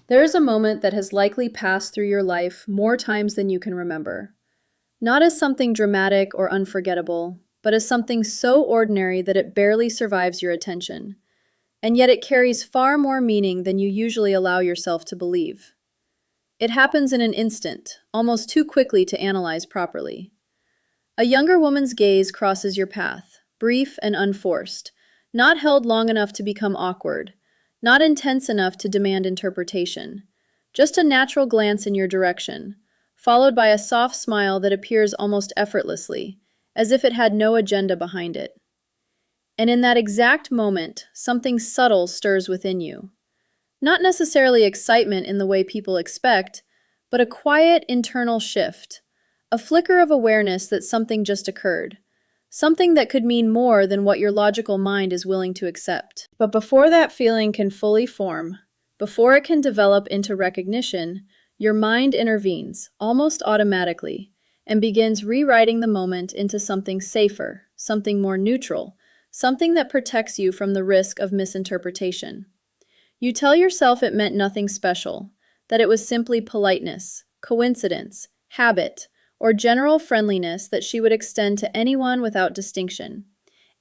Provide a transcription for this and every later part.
There is a moment that has likely passed through your life more times than you can remember. Not as something dramatic or unforgettable, but as something so ordinary that it barely survives your attention. And yet it carries far more meaning than you usually allow yourself to believe. It happens in an instant, almost too quickly to analyze properly. A younger woman's gaze crosses your path, brief and unforced, not held long enough to become awkward, not intense enough to demand interpretation, just a natural glance in your direction, followed by a soft smile that appears almost effortlessly, as if it had no agenda behind it. And in that exact moment, something subtle stirs within you. Not necessarily excitement in the way people expect, but a quiet internal shift, a flicker of awareness that something just occurred, something that could mean more than what your logical mind is willing to accept. But before that feeling can fully form, before it can develop into recognition, your mind intervenes, almost automatically, and begins rewriting the moment into something safer, something more neutral, something that protects you from the risk of misinterpretation. You tell yourself it meant nothing special, that it was simply politeness, coincidence, habit, or general friendliness that she would extend to anyone without distinction.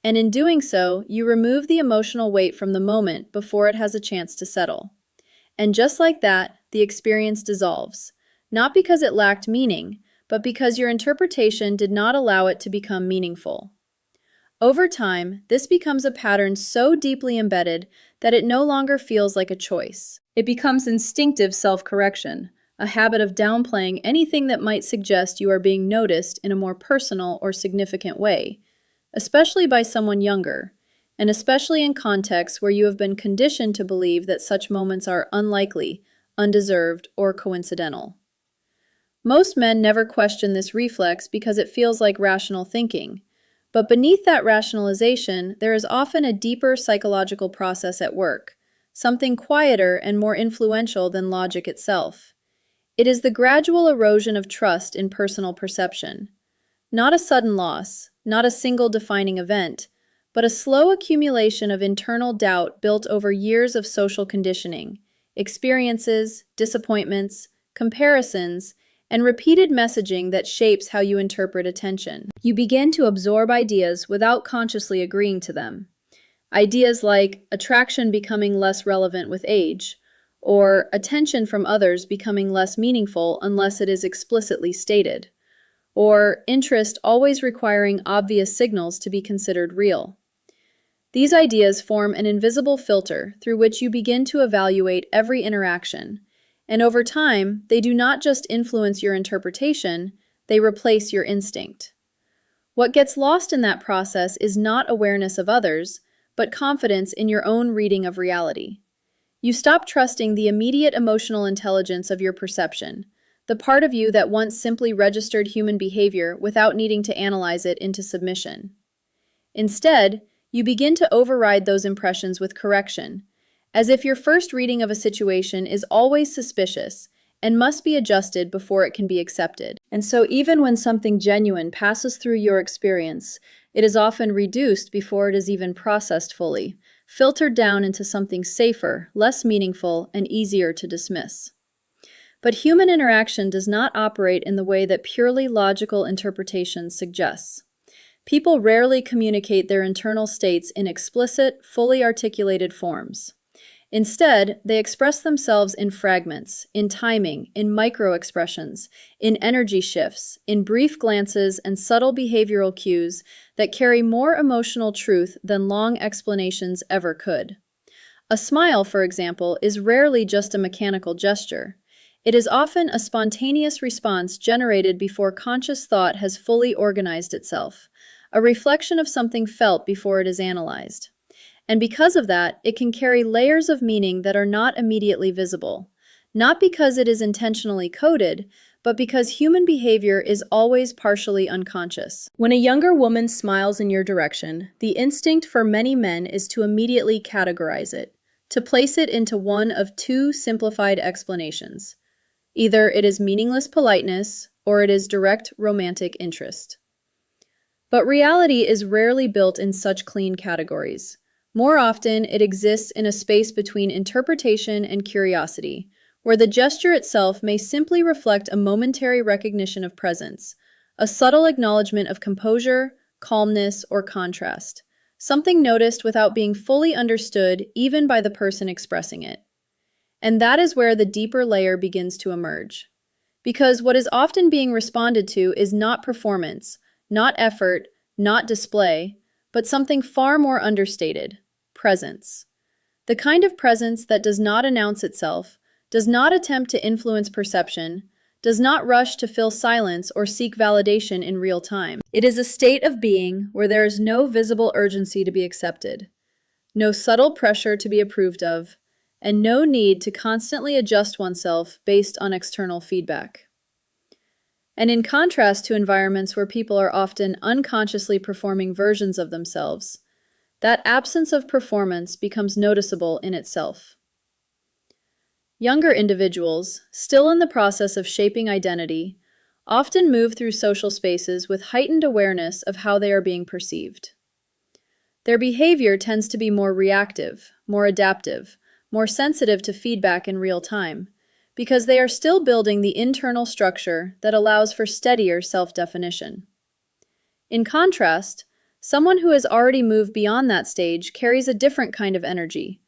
And in doing so, you remove the emotional weight from the moment before it has a chance to settle. And just like that, the experience dissolves, not because it lacked meaning, but because your interpretation did not allow it to become meaningful. Over time, this becomes a pattern so deeply embedded that it no longer feels like a choice. It becomes instinctive self-correction, a habit of downplaying anything that might suggest you are being noticed in a more personal or significant way, especially by someone younger, and especially in contexts where you have been conditioned to believe that such moments are unlikely, undeserved, or coincidental. Most men never question this reflex because it feels like rational thinking. But beneath that rationalization, there is often a deeper psychological process at work, something quieter and more influential than logic itself. It is the gradual erosion of trust in personal perception. Not a sudden loss, not a single defining event, but a slow accumulation of internal doubt built over years of social conditioning, experiences, disappointments, comparisons, and repeated messaging that shapes how you interpret attention. You begin to absorb ideas without consciously agreeing to them. Ideas like attraction becoming less relevant with age, or attention from others becoming less meaningful unless it is explicitly stated, or interest always requiring obvious signals to be considered real. These ideas form an invisible filter through which you begin to evaluate every interaction. And over time, they do not just influence your interpretation, they replace your instinct. What gets lost in that process is not awareness of others, but confidence in your own reading of reality. You stop trusting the immediate emotional intelligence of your perception, the part of you that once simply registered human behavior without needing to analyze it into submission. Instead, you begin to override those impressions with correction, as if your first reading of a situation is always suspicious and must be adjusted before it can be accepted. And so even when something genuine passes through your experience, it is often reduced before it is even processed fully, filtered down into something safer, less meaningful, and easier to dismiss. But human interaction does not operate in the way that purely logical interpretation suggests. People rarely communicate their internal states in explicit, fully articulated forms. Instead, they express themselves in fragments, in timing, in micro-expressions, in energy shifts, in brief glances and subtle behavioral cues that carry more emotional truth than long explanations ever could. A smile, for example, is rarely just a mechanical gesture. It is often a spontaneous response generated before conscious thought has fully organized itself, a reflection of something felt before it is analyzed. And because of that, it can carry layers of meaning that are not immediately visible, not because it is intentionally coded, but because human behavior is always partially unconscious. When a younger woman smiles in your direction, the instinct for many men is to immediately categorize it, to place it into one of two simplified explanations. Either it is meaningless politeness, or it is direct romantic interest. But reality is rarely built in such clean categories. More often, it exists in a space between interpretation and curiosity, where the gesture itself may simply reflect a momentary recognition of presence, a subtle acknowledgement of composure, calmness, or contrast, something noticed without being fully understood even by the person expressing it. And that is where the deeper layer begins to emerge. Because what is often being responded to is not performance, not effort, not display, but something far more understated: presence. The kind of presence that does not announce itself, does not attempt to influence perception, does not rush to fill silence or seek validation in real time. It is a state of being where there is no visible urgency to be accepted, no subtle pressure to be approved of, and no need to constantly adjust oneself based on external feedback. And in contrast to environments where people are often unconsciously performing versions of themselves, that absence of performance becomes noticeable in itself. Younger individuals, still in the process of shaping identity, often move through social spaces with heightened awareness of how they are being perceived. Their behavior tends to be more reactive, more adaptive, more sensitive to feedback in real time, because they are still building the internal structure that allows for steadier self-definition. In contrast, someone who has already moved beyond that stage carries a different kind of energy,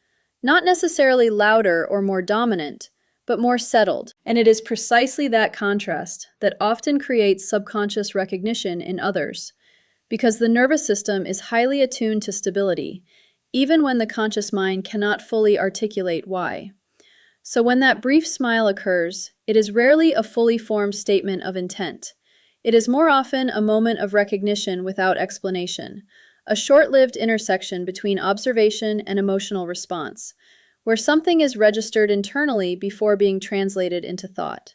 not necessarily louder or more dominant, but more settled. And it is precisely that contrast that often creates subconscious recognition in others, because the nervous system is highly attuned to stability, even when the conscious mind cannot fully articulate why. So when that brief smile occurs, it is rarely a fully formed statement of intent. It is more often a moment of recognition without explanation, a short-lived intersection between observation and emotional response, where something is registered internally before being translated into thought.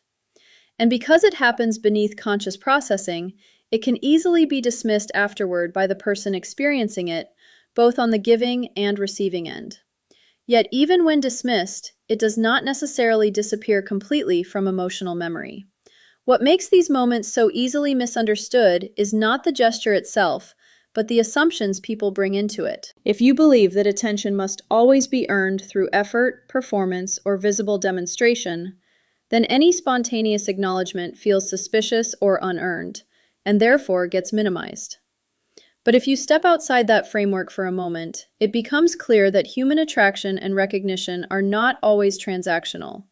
And because it happens beneath conscious processing, it can easily be dismissed afterward by the person experiencing it, both on the giving and receiving end. Yet even when dismissed, it does not necessarily disappear completely from emotional memory. What makes these moments so easily misunderstood is not the gesture itself, but the assumptions people bring into it. If you believe that attention must always be earned through effort, performance, or visible demonstration, then any spontaneous acknowledgement feels suspicious or unearned, and therefore gets minimized. But if you step outside that framework for a moment, it becomes clear that human attraction and recognition are not always transactional.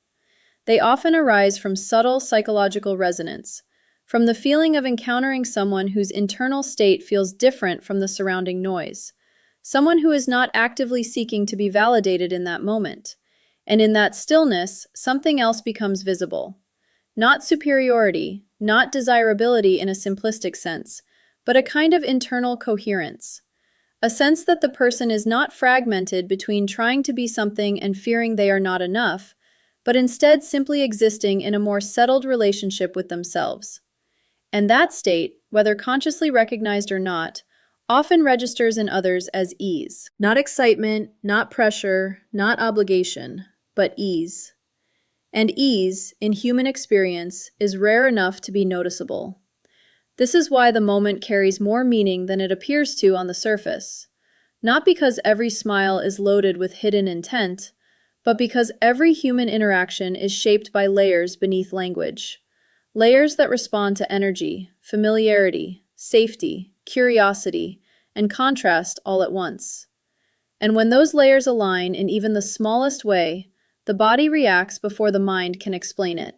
They often arise from subtle psychological resonance, from the feeling of encountering someone whose internal state feels different from the surrounding noise, someone who is not actively seeking to be validated in that moment. And in that stillness, something else becomes visible. Not superiority, not desirability in a simplistic sense, but a kind of internal coherence. A sense that the person is not fragmented between trying to be something and fearing they are not enough, but instead simply existing in a more settled relationship with themselves. And that state, whether consciously recognized or not, often registers in others as ease. Not excitement, not pressure, not obligation, but ease. And ease, in human experience, is rare enough to be noticeable. This is why the moment carries more meaning than it appears to on the surface. Not because every smile is loaded with hidden intent, but because every human interaction is shaped by layers beneath language. Layers that respond to energy, familiarity, safety, curiosity, and contrast all at once. And when those layers align in even the smallest way, the body reacts before the mind can explain it.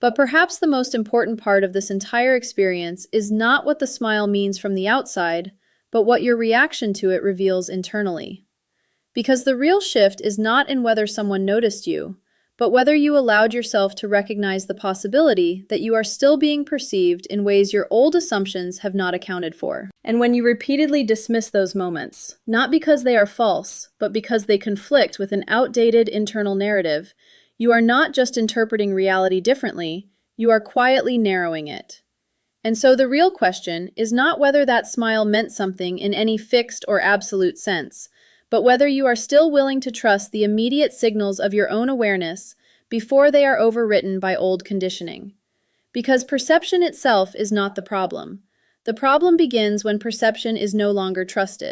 But perhaps the most important part of this entire experience is not what the smile means from the outside, but what your reaction to it reveals internally. Because the real shift is not in whether someone noticed you, but whether you allowed yourself to recognize the possibility that you are still being perceived in ways your old assumptions have not accounted for. And when you repeatedly dismiss those moments, not because they are false, but because they conflict with an outdated internal narrative, you are not just interpreting reality differently, you are quietly narrowing it. And so the real question is not whether that smile meant something in any fixed or absolute sense, but whether you are still willing to trust the immediate signals of your own awareness before they are overwritten by old conditioning. Because perception itself is not the problem. The problem begins when perception is no longer trusted.